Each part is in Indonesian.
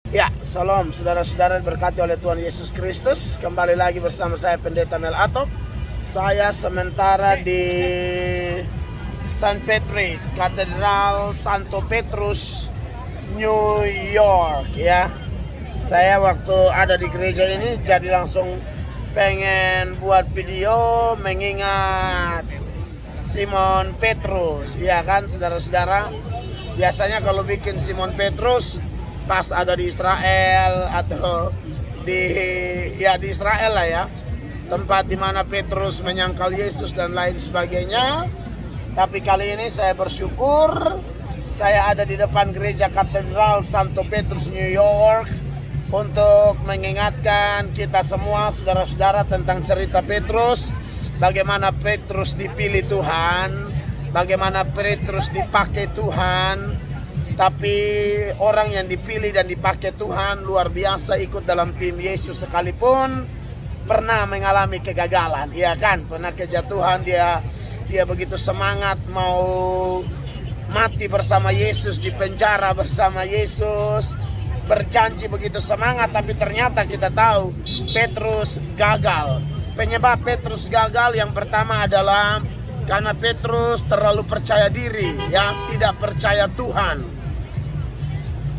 Ya, salam saudara-saudara diberkati oleh Tuhan Yesus Kristus. Kembali lagi bersama saya Pendeta Mel Atok. Saya sementara di St. Patrick, Katedral Santo Petrus, New York ya. Saya waktu ada di gereja ini jadi langsung pengen buat video mengingat Simon Petrus. Ya kan saudara-saudara, biasanya kalau bikin Simon Petrus pas ada di Israel atau di Israel lah ya, tempat dimana Petrus menyangkal Yesus dan lain sebagainya. Tapi kali ini saya bersyukur saya ada di depan gereja Katedral Santo Petrus New York untuk mengingatkan kita semua saudara-saudara tentang cerita Petrus, bagaimana Petrus dipilih Tuhan, bagaimana Petrus dipakai Tuhan. Tapi orang yang dipilih dan dipakai Tuhan luar biasa ikut dalam tim Yesus sekalipun pernah mengalami kegagalan, ya kan? Pernah kejatuhan, dia begitu semangat mau mati bersama Yesus, di penjara bersama Yesus, berjanji begitu semangat, tapi ternyata kita tahu Petrus gagal. Penyebab Petrus gagal yang pertama adalah karena Petrus terlalu percaya diri, ya, tidak percaya Tuhan.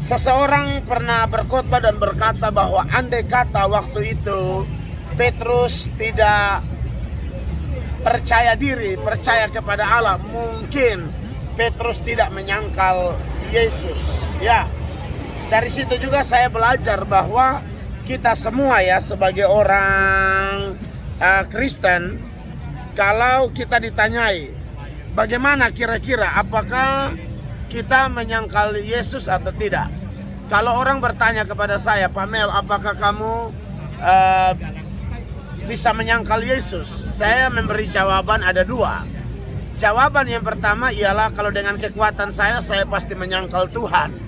Seseorang pernah berkhotbah dan berkata bahwa andai kata waktu itu Petrus tidak percaya diri, percaya kepada Allah, mungkin Petrus tidak menyangkal Yesus. Ya, dari situ juga saya belajar bahwa kita semua ya sebagai orang Kristen, kalau kita ditanyai bagaimana kira-kira apakah kita menyangkal Yesus atau tidak. Kalau orang bertanya kepada saya, Pak Mel, apakah kamu bisa menyangkal Yesus? Saya memberi jawaban ada dua. Jawaban yang pertama ialah kalau dengan kekuatan saya pasti menyangkal Tuhan.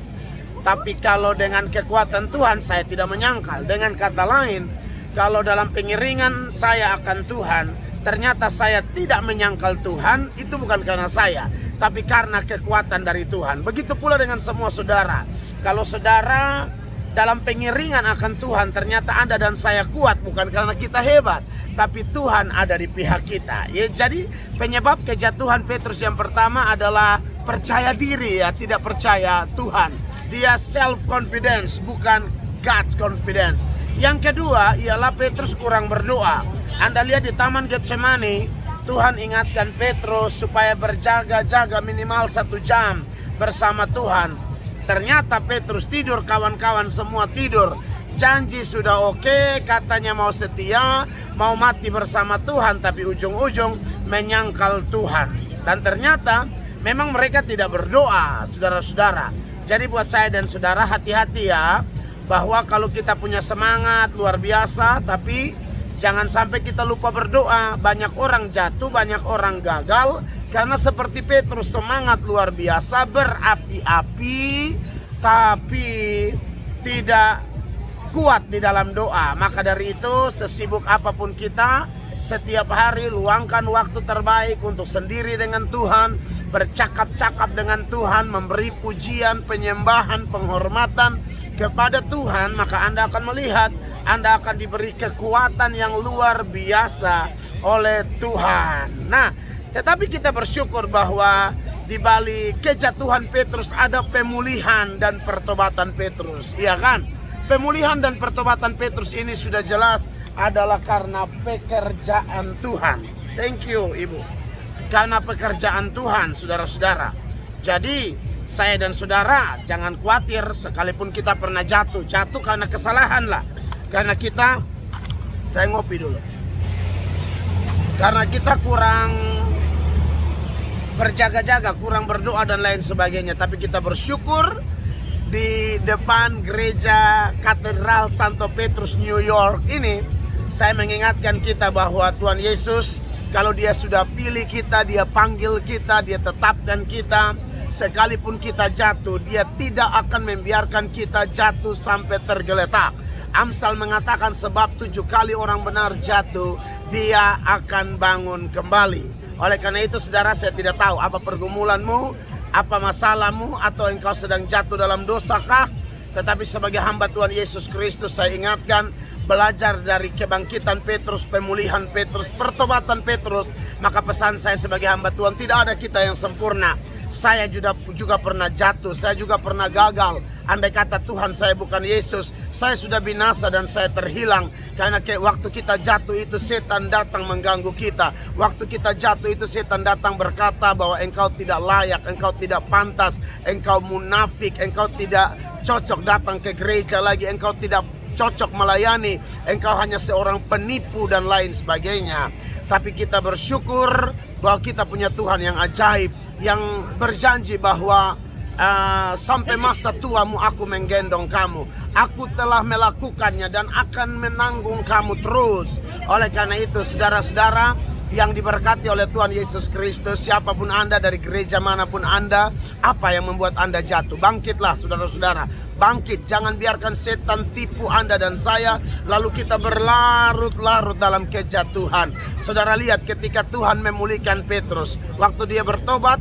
Tapi kalau dengan kekuatan Tuhan saya tidak menyangkal. Dengan kata lain, kalau dalam pengiringan saya akan Tuhan, ternyata saya tidak menyangkal Tuhan, itu bukan karena saya, tapi karena kekuatan dari Tuhan. Begitu pula dengan semua saudara. Kalau saudara dalam pengiringan akan Tuhan, ternyata Anda dan saya kuat bukan karena kita hebat, tapi Tuhan ada di pihak kita. Ya, jadi penyebab kejatuhan Petrus yang pertama adalah percaya diri, ya, tidak percaya Tuhan. Dia self confidence, bukan God's confidence. Yang kedua ialah Petrus kurang berdoa. Anda lihat di Taman Getsemani, Tuhan ingatkan Petrus supaya berjaga-jaga minimal 1 jam bersama Tuhan. Ternyata Petrus tidur, kawan-kawan semua tidur. Janji sudah oke, katanya mau setia, mau mati bersama Tuhan, tapi ujung-ujung menyangkal Tuhan. Dan ternyata memang mereka tidak berdoa, saudara-saudara. Jadi buat saya dan saudara, hati-hati ya, bahwa kalau kita punya semangat luar biasa, tapi jangan sampai kita lupa berdoa. Banyak orang jatuh, banyak orang gagal karena seperti Petrus, semangat luar biasa, berapi-api, tapi tidak kuat di dalam doa. Maka dari itu, sesibuk apapun kita, setiap hari luangkan waktu terbaik untuk sendiri dengan Tuhan, bercakap-cakap dengan Tuhan, memberi pujian, penyembahan, penghormatan kepada Tuhan. Maka Anda akan melihat, Anda akan diberi kekuatan yang luar biasa oleh Tuhan. Nah, tetapi kita bersyukur bahwa di balik kejatuhan Petrus ada pemulihan dan pertobatan Petrus, iya kan? Pemulihan dan pertobatan Petrus ini sudah jelas adalah karena pekerjaan Tuhan. Thank you Ibu. Karena pekerjaan Tuhan, saudara-saudara. Jadi saya dan saudara jangan khawatir sekalipun kita pernah jatuh karena kesalahan lah. Karena kita, saya ngopi dulu. Karena kita kurang berjaga-jaga, kurang berdoa dan lain sebagainya. Tapi kita bersyukur di depan gereja Katedral Santo Petrus New York ini, saya mengingatkan kita bahwa Tuhan Yesus, kalau Dia sudah pilih kita, Dia panggil kita, Dia tetapkan kita, sekalipun kita jatuh, Dia tidak akan membiarkan kita jatuh sampai tergeletak. Amsal mengatakan sebab 7 kali orang benar jatuh, dia akan bangun kembali. Oleh karena itu saudara, saya tidak tahu apa pergumulanmu, apa masalahmu, atau engkau sedang jatuh dalam dosakah. Tetapi sebagai hamba Tuhan Yesus Kristus, saya ingatkan, belajar dari kebangkitan Petrus, pemulihan Petrus, pertobatan Petrus. Maka pesan saya sebagai hamba Tuhan, tidak ada kita yang sempurna. Saya juga pernah jatuh, saya juga pernah gagal. Andai kata Tuhan saya bukan Yesus, saya sudah binasa dan saya terhilang. Karena waktu kita jatuh itu setan datang mengganggu kita. Waktu kita jatuh itu setan datang berkata bahwa engkau tidak layak, engkau tidak pantas, engkau munafik, engkau tidak cocok datang ke gereja lagi, engkau tidak cocok melayani, engkau hanya seorang penipu dan lain sebagainya. Tapi kita bersyukur bahwa kita punya Tuhan yang ajaib, yang berjanji bahwa sampai masa tuamu aku menggendong kamu. Aku telah melakukannya dan akan menanggung kamu terus. Oleh karena itu, saudara-saudara yang diberkati oleh Tuhan Yesus Kristus, siapapun Anda, dari gereja manapun Anda, apa yang membuat Anda jatuh? Bangkitlah saudara-saudara, bangkit. Jangan biarkan setan tipu Anda dan saya, lalu kita berlarut-larut dalam kejatuhan. Saudara lihat ketika Tuhan memulihkan Petrus, waktu dia bertobat,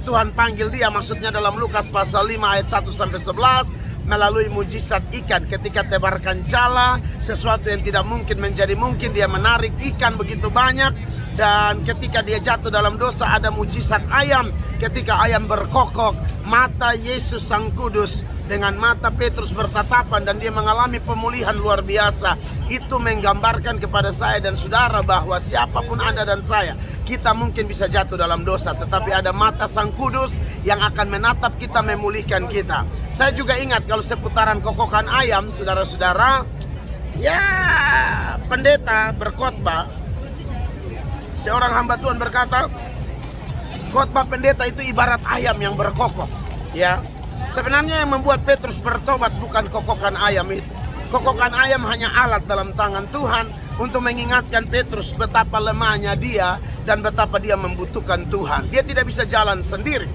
Tuhan panggil dia, maksudnya dalam Lukas pasal 5 ayat 1-11, melalui mujizat ikan. Ketika tebarkan jala, sesuatu yang tidak mungkin menjadi mungkin. Dia menarik ikan begitu banyak. Dan ketika dia jatuh dalam dosa, ada mujizat ayam. Ketika ayam berkokok, mata Yesus Sang Kudus dengan mata Petrus bertatapan, dan dia mengalami pemulihan luar biasa. Itu menggambarkan kepada saya dan saudara bahwa siapapun Anda dan saya, kita mungkin bisa jatuh dalam dosa, tetapi ada mata Sang Kudus yang akan menatap kita, memulihkan kita. Saya juga ingat kalau seputaran kokokan ayam, saudara-saudara, ya pendeta berkhotbah, seorang hamba Tuhan berkata, khotbah pendeta itu ibarat ayam yang berkokok. Ya, sebenarnya yang membuat Petrus bertobat bukan kokokan ayam itu. Kokokan ayam hanya alat dalam tangan Tuhan untuk mengingatkan Petrus betapa lemahnya dia dan betapa dia membutuhkan Tuhan. Dia tidak bisa jalan sendiri.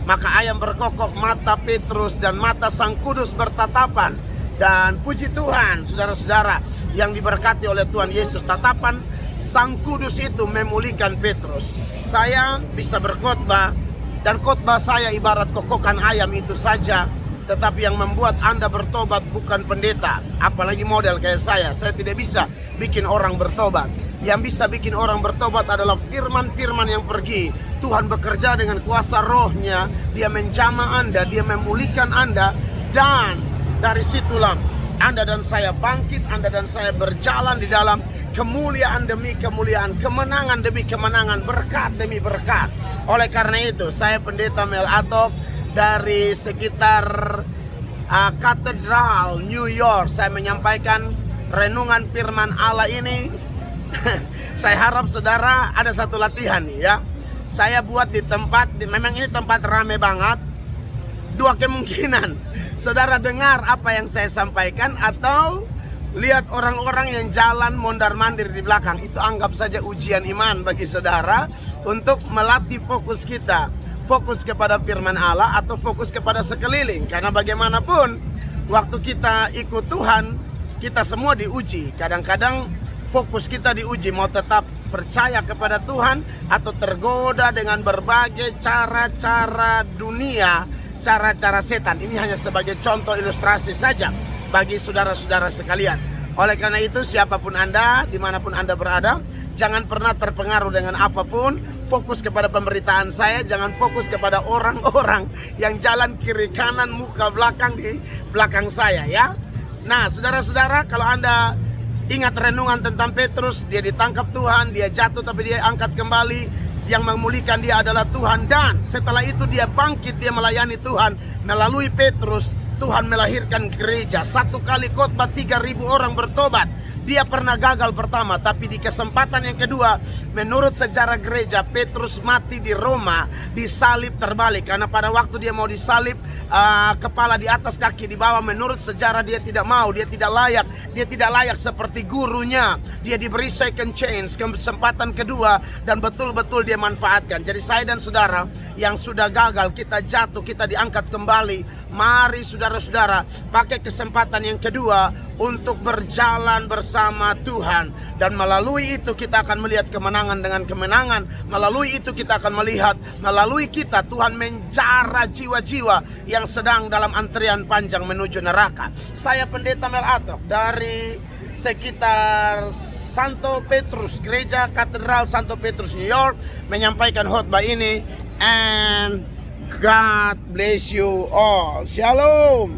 Maka ayam berkokok, mata Petrus dan mata Sang Kudus bertatapan. Dan puji Tuhan, saudara-saudara yang diberkati oleh Tuhan Yesus, tatapan Sang Kudus itu memulihkan Petrus. Saya bisa berkhotbah, dan khotbah saya ibarat kokokan ayam itu saja. Tetapi yang membuat Anda bertobat bukan pendeta, apalagi model kayak saya. Saya tidak bisa bikin orang bertobat. Yang bisa bikin orang bertobat adalah firman-firman yang pergi. Tuhan bekerja dengan kuasa rohnya. Dia menjamah Anda, dia memulihkan Anda. Dan dari situlah Anda dan saya bangkit, Anda dan saya berjalan di dalam kemuliaan demi kemuliaan, kemenangan demi kemenangan, berkat demi berkat. Oleh karena itu, saya pendeta Mel Atok dari sekitar Katedral New York. Saya menyampaikan renungan firman Allah ini. Saya harap saudara ada satu latihan nih ya. Saya buat di tempat, memang ini tempat rame banget. Dua kemungkinan, saudara dengar apa yang saya sampaikan, atau lihat orang-orang yang jalan mondar-mandir di belakang. Itu anggap saja ujian iman bagi saudara untuk melatih fokus kita. Fokus kepada firman Allah atau fokus kepada sekeliling. Karena bagaimanapun, waktu kita ikut Tuhan, kita semua diuji. Kadang-kadang fokus kita diuji, mau tetap percaya kepada Tuhan atau tergoda dengan berbagai cara-cara dunia, cara-cara setan. Ini hanya sebagai contoh ilustrasi saja bagi saudara-saudara sekalian. Oleh karena itu, siapapun Anda, dimanapun Anda berada, jangan pernah terpengaruh dengan apapun. Fokus kepada pemberitaan saya, jangan fokus kepada orang-orang yang jalan kiri kanan, muka belakang di belakang saya ya. Nah, saudara-saudara, kalau Anda ingat renungan tentang Petrus, dia ditangkap Tuhan, dia jatuh tapi dia angkat kembali. Yang memulihkan dia adalah Tuhan, dan setelah itu dia bangkit, dia melayani Tuhan. Melalui Petrus, Tuhan melahirkan gereja. Satu kali khotbah 3.000 orang bertobat. Dia pernah gagal pertama, tapi di kesempatan yang kedua, menurut sejarah gereja, Petrus mati di Roma, disalib terbalik. Karena pada waktu dia mau disalib, kepala di atas, kaki di bawah. Menurut sejarah dia tidak mau, dia tidak layak. Dia tidak layak seperti gurunya. Dia diberi second chance, kesempatan kedua, dan betul-betul dia manfaatkan. Jadi saya dan saudara yang sudah gagal, kita jatuh, kita diangkat kembali. Mari saudara-saudara pakai kesempatan yang kedua untuk berjalan bersama bersama Tuhan. Dan melalui itu kita akan melihat kemenangan dengan kemenangan. Melalui itu kita akan melihat, melalui kita Tuhan menjara jiwa-jiwa yang sedang dalam antrian panjang menuju neraka. Saya Pendeta Mel Atok dari sekitar Santo Petrus, Gereja Katedral Santo Petrus, New York, menyampaikan khotbah ini. And God bless you all. Shalom.